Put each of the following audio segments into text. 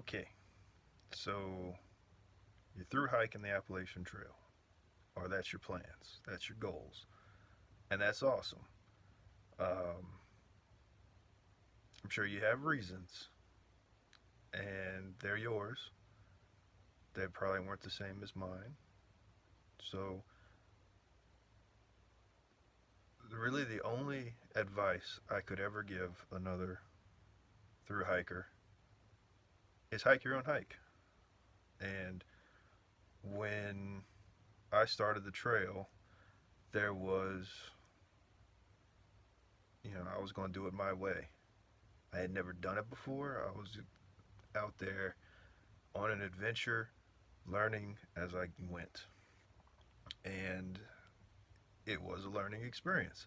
Okay, so you're through hiking the Appalachian Trail, or that's your plans, that's your goals, and that's awesome. Um, I'm sure you have reasons, and they're yours. They probably weren't the same as mine. So, really, the only advice I could ever give another through hiker is hike your own hike. And when I started the trail, there was, I was going to do it my way. I had never done it before. I was out there on an adventure, learning as I went. And it was a learning experience.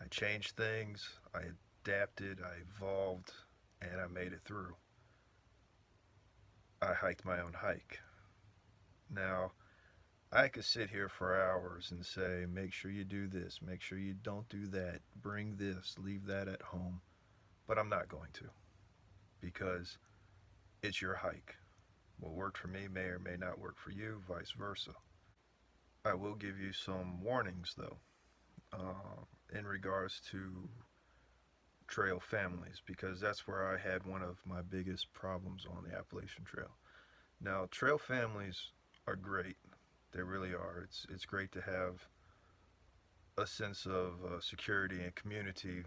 I changed things, I adapted, I evolved, and I made it through. I hiked my own hike. Now, I could sit here for hours and say, make sure you do this, make sure you don't do that, bring this, leave that at home. But I'm not going to because it's your hike. What worked for me may or may not work for you, vice versa. I will give you some warnings though, in regards to trail families, because that's where I had one of my biggest problems on the Appalachian Trail. Now, trail families are great. They really are. It's great to have a sense of security and community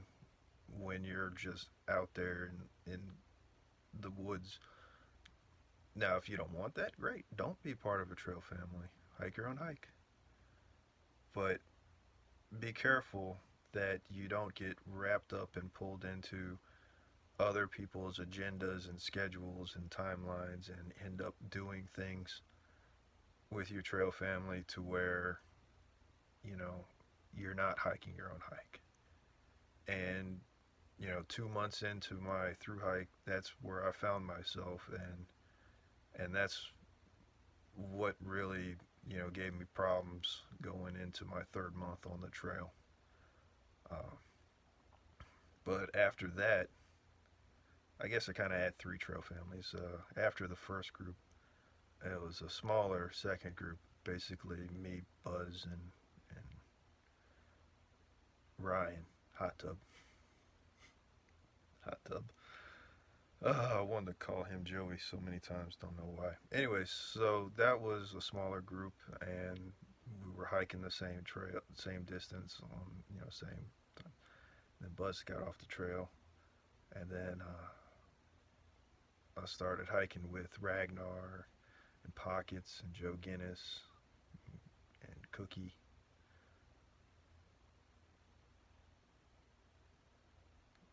when you're just out there in the woods. Now, if you don't want that, great. Don't be part of a trail family. Hike your own hike. But be careful that you don't get wrapped up and pulled into other people's agendas and schedules and timelines and end up doing things with your trail family to where, you know, you're not hiking your own hike. And, 2 months into my through hike, that's where I found myself, and that's what really, gave me problems going into my third month on the trail. Uh, but after that, I guess I kind of had three trail families. After the first group, it was a smaller second group, basically me, Buzz, and Ryan, hot tub, hot tub. I wanted to call him Joey so many times, don't know why. Anyways, so that was a smaller group, and we were hiking the same trail, same distance on, same time. Then Buzz got off the trail, and then I started hiking with Ragnar and Pockets and Joe Guinness and Cookie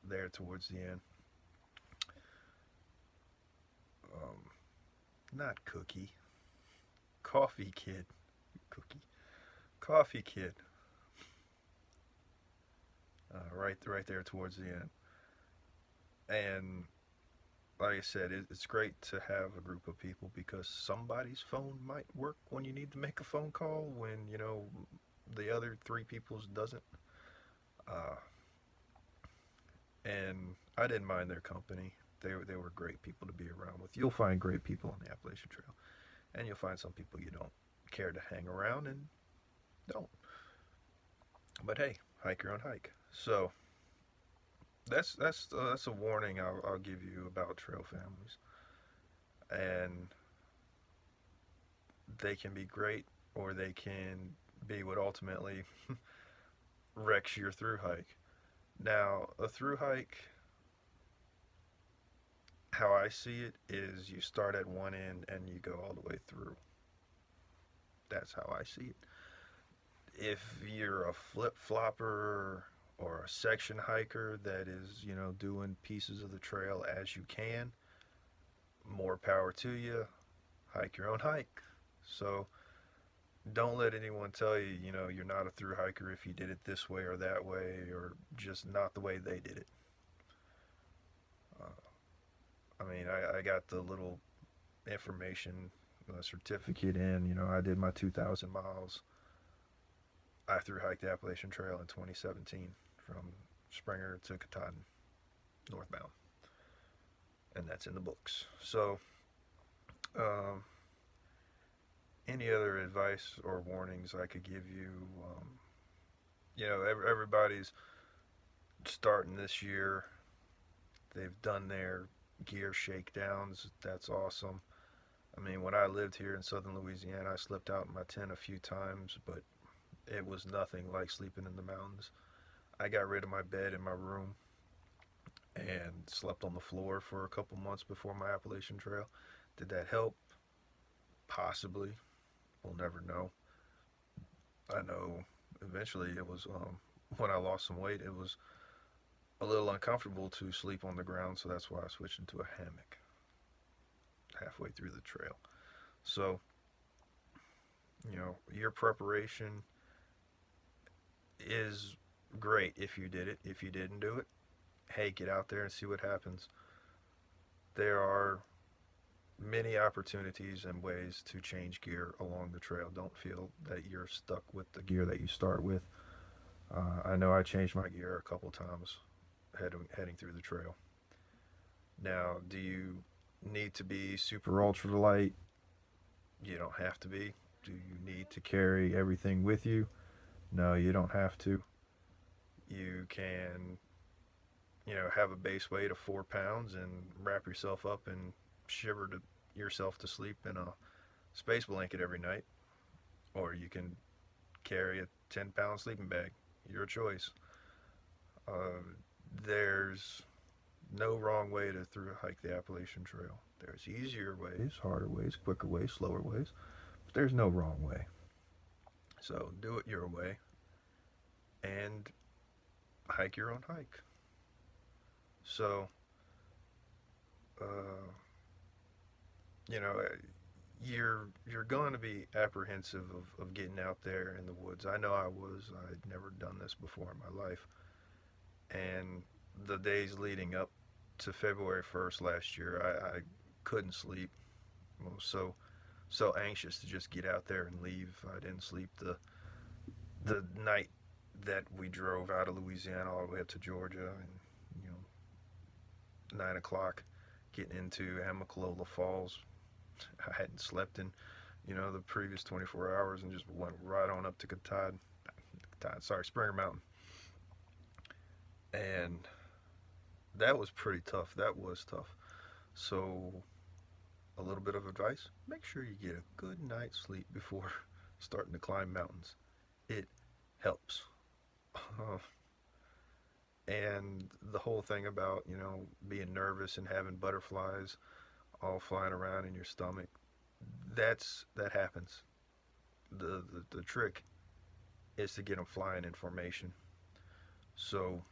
there towards the end. Um, Not Cookie, Coffee Kid, Cookie, Coffee Kid, right there towards the end. And like I said, it's great to have a group of people because somebody's phone might work when you need to make a phone call when the other three people's doesn't. Uh, and I didn't mind their company. They were great people to be around with. You'll find great people on the Appalachian Trail, and you'll find some people you don't care to hang around and don't. But hey, hike your own hike. So that's a warning I'll give you about trail families, and they can be great or they can be what ultimately wrecks your through hike. Now, a through hike, how I see it, is you start at one end and you go all the way through. That's how I see it. If you're a flip flopper or a section hiker that is, doing pieces of the trail as you can, more power to you. Hike your own hike. So don't let anyone tell you, you're not a through hiker if you did it this way or that way or just not the way they did it. Uh, I mean, I got the little information certificate in. I did my 2,000 miles. I through hiked the Appalachian Trail in 2017 from Springer to Katahdin, northbound. and that's in the books. So, um, any other advice or warnings I could give you? Everybody's starting this year. They've done their gear shakedowns. That's awesome. I mean, when I lived here in southern Louisiana, I slept out in my tent a few times, but it was nothing like sleeping in the mountains. I got rid of my bed in my room and slept on the floor for a couple months before my Appalachian Trail. Did that help? Possibly. We'll never know. I know eventually it was when I lost some weight, it was a little uncomfortable to sleep on the ground, so that's why I switched into a hammock halfway through the trail. So, your preparation is great if you did it. If you didn't do it, hey, get out there and see what happens. There are many opportunities and ways to change gear along the trail. Don't feel that you're stuck with the gear that you start with. I know I changed my gear a couple times heading through the trail. Now, do you need to be super ultra light? You don't have to be. Do you need to carry everything with you? No, you don't have to. You can, have a base weight of 4 pounds and wrap yourself up and shiver yourself to sleep in a space blanket every night. Or you can carry a 10-pound sleeping bag. Your choice. Uh, there's no wrong way to through hike the Appalachian Trail. There's easier ways, harder ways, quicker ways, slower ways, but there's no wrong way. So do it your way and hike your own hike. So, uh, you know, you're going to be apprehensive of getting out there in the woods. I know I was. I'd never done this before in my life, and the days leading up to February 1st last year, I couldn't sleep. I was so anxious to just get out there and leave. I didn't sleep the night that we drove out of Louisiana all the way up to Georgia, and 9 o'clock, getting into Amicalola Falls. I hadn't slept in the previous 24 hours and just went right on up to Springer Mountain, and that was pretty tough. That was tough. So a little bit of advice: make sure you get a good night's sleep before starting to climb mountains. It helps. And the whole thing about being nervous and having butterflies all flying around in your stomach, that happens. The trick is to get them flying in formation. So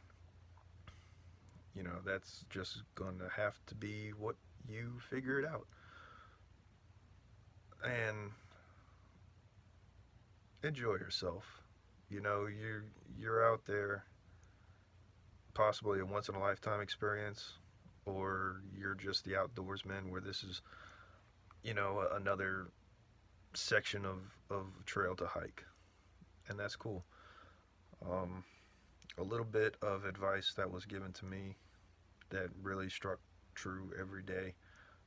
that's just gonna have to be what you figure it out. And enjoy yourself. You're out there, possibly a once in a lifetime experience, or you're just the outdoorsman where this is another section of trail to hike, and that's cool. um, a little bit of advice that was given to me that really struck true every day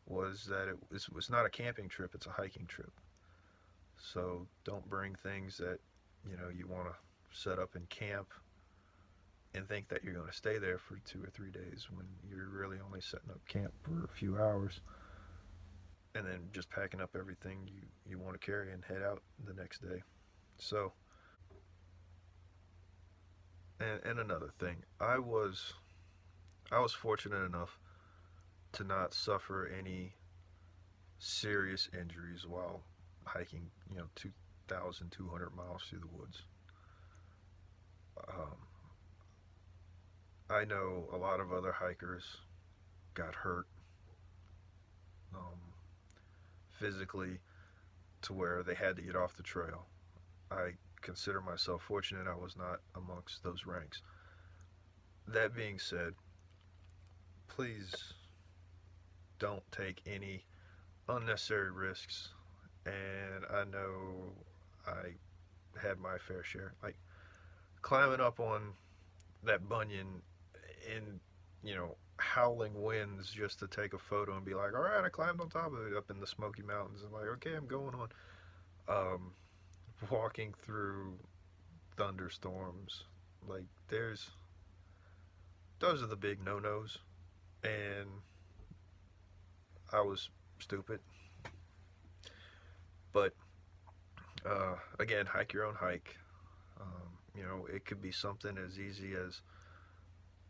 was that it's not a camping trip, it's a hiking trip. So don't bring things that you want to set up in camp and think that you're going to stay there for 2 or 3 days when you're really only setting up camp for a few hours, and then just packing up everything you want to carry and head out the next day. So, and another thing, I was fortunate enough to not suffer any serious injuries while hiking 2,200 miles through the woods. um, I know a lot of other hikers got hurt, um, physically, to where they had to get off the trail. I consider myself fortunate I was not amongst those ranks. That being said, please don't take any unnecessary risks. And I know I had my fair share. Like climbing up on that bunion in, howling winds just to take a photo and be like, all right, I climbed on top of it up in the Smoky Mountains. I'm like, okay, I'm going on. Um, Walking through thunderstorms, like those are the big no-nos. And I was stupid, but again, hike your own hike. It could be something as easy as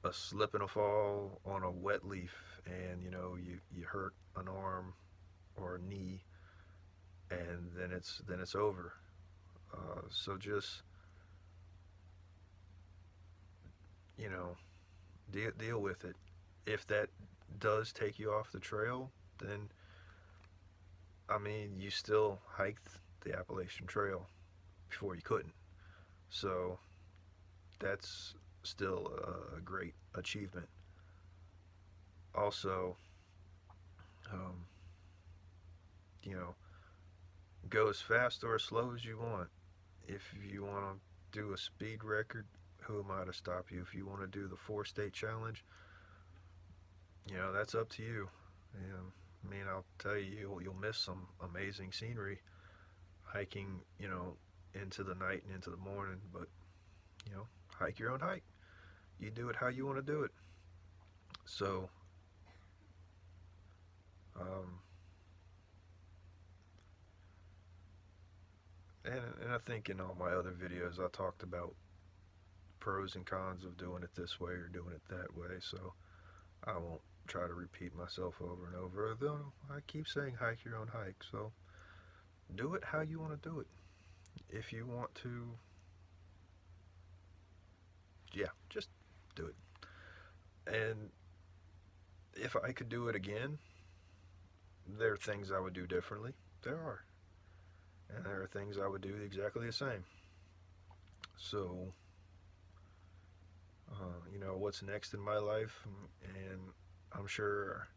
a slip and a fall on a wet leaf, and you hurt an arm or a knee, and then it's over. So just you know deal with it. If that does take you off the trail, then I mean you still hiked the Appalachian Trail before you couldn't. So that's still a great achievement. Also, um, you know, go as fast or as slow as you want. If you want to do a speed record, who am I to stop you? If you want to do the four-state challenge, that's up to you. I mean, I'll tell you, you'll miss some amazing scenery hiking, into the night and into the morning. But you know, hike your own hike. You do it how you want to do it. So, um, and I think in all my other videos, I talked about pros and cons of doing it this way or doing it that way. So I won't try to repeat myself over and over. Though I keep saying hike your own hike. So do it how you want to do it. If you want to, yeah, just do it. And if I could do it again, there are things I would do differently. There are. And there are things I would do exactly the same. So, what's next in my life, and I'm sure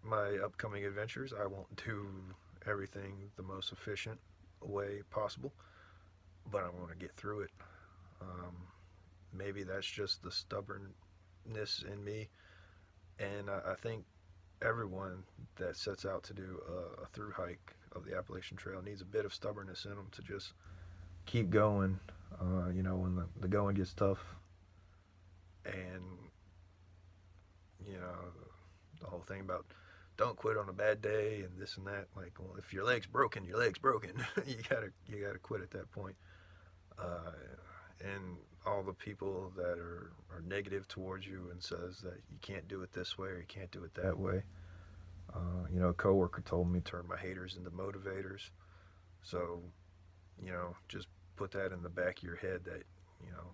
my upcoming adventures, I won't do everything the most efficient way possible, but I'm going to get through it. Um, Maybe that's just the stubbornness in me, and I think everyone that sets out to do a through hike of the Appalachian Trail needs a bit of stubbornness in them to just keep going. When the going gets tough, and you know the whole thing about don't quit on a bad day and this and that. Like, well, if your leg's broken, your leg's broken. You gotta quit at that point. Uh, and all the people that are negative towards you and says that you can't do it this way or you can't do it that way. A coworker told me to turn my haters into motivators. So, just put that in the back of your head that, you know,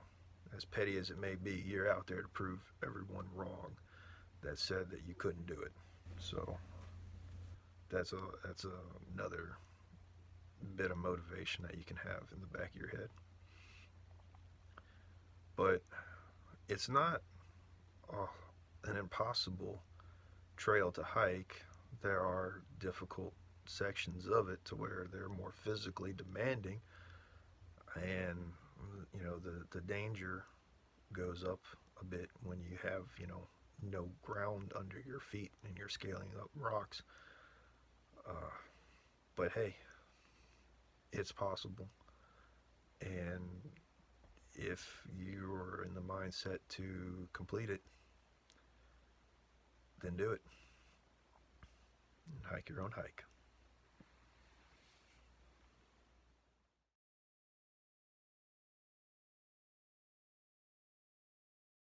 as petty as it may be, you're out there to prove everyone wrong that said that you couldn't do it. So that's another bit of motivation that you can have in the back of your head. But it's not uh, an impossible trail to hike. There are difficult sections of it to where they're more physically demanding, and the danger goes up a bit when you have no ground under your feet and you're scaling up rocks. Uh, but hey, it's possible, and if you're in the mindset to complete it, then do it and hike your own hike.